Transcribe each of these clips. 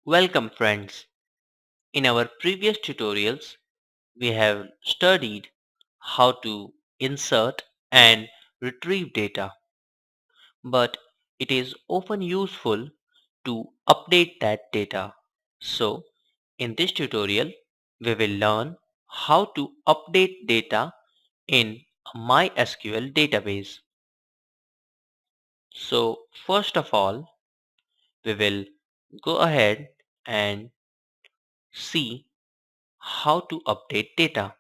Welcome friends. In our previous tutorials, we have studied how to insert and retrieve data, but it is often useful to update that data. So, in this tutorial, we will learn how to update data in a MySQL database. So, first of all, we will go ahead and see how to update data.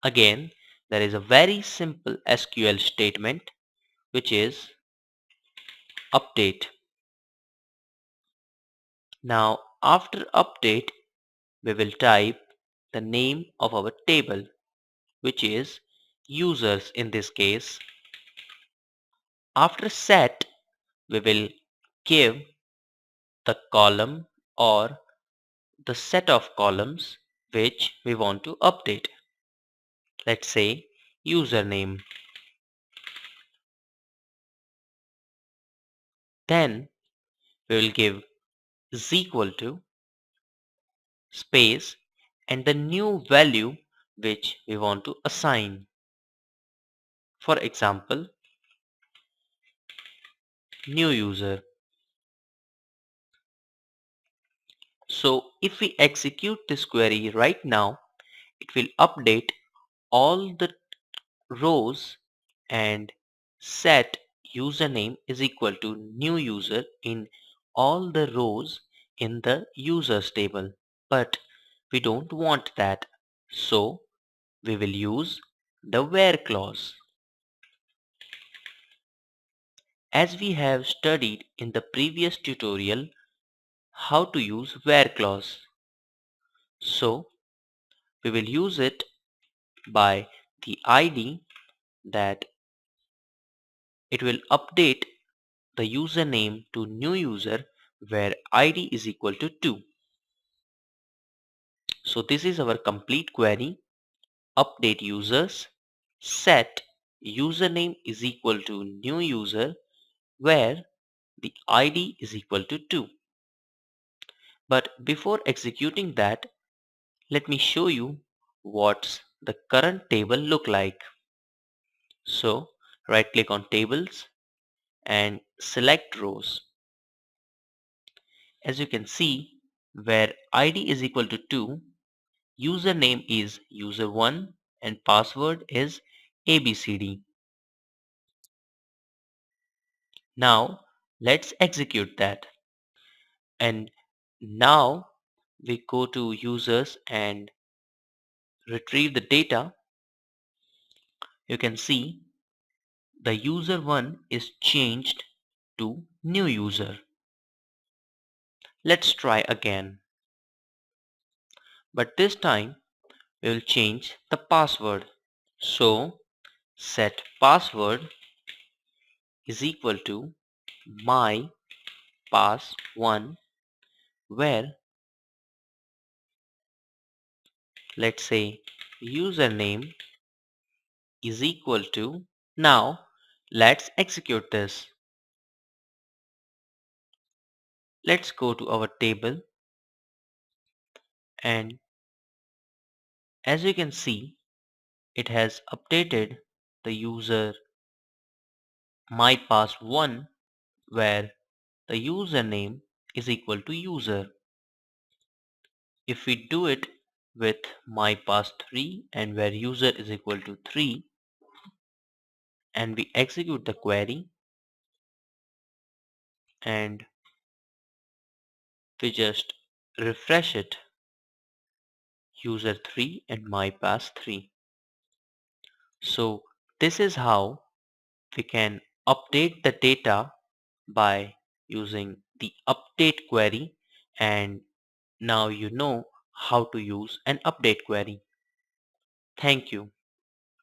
Again, there is a very simple SQL statement which is update. Now after update, we will type the name of our table, which is users in this case. After set, we will give the column or the set of columns which we want to update. Let's say username. Then we will give is equal to space and the new value which we want to assign. For example, new user. So if we execute this query right now, it will update all the rows and set username is equal to new user in all the rows in the users table. But we don't want that. So we will use the where clause. As we have studied in the previous tutorial how to use where clause. So we will use it by the ID that it will update the username to new user where ID is equal to 2. So this is our complete query. Update users, set username is equal to new user where the ID is equal to 2. But before executing that, let me show you what's the current table look like. So right click on tables and select rows. As you can see, where ID is equal to 2, username is user1 and password is ABCD. Now let's execute that. And now we go to users and retrieve the data. You can see the user1 is changed to new user. Let's try again. But this time we will change the password. So set password is equal to my pass1 where let's say username is equal to. Now let's execute this. Let's go to our table and as you can see it has updated the user mypass1 where the username is equal to user. If we do it with mypass3 and where user is equal to 3 and we execute the query and we just refresh it, user3 and mypass3. So this is how we can update the data by using the update query, and now you know how to use an update query. Thank you.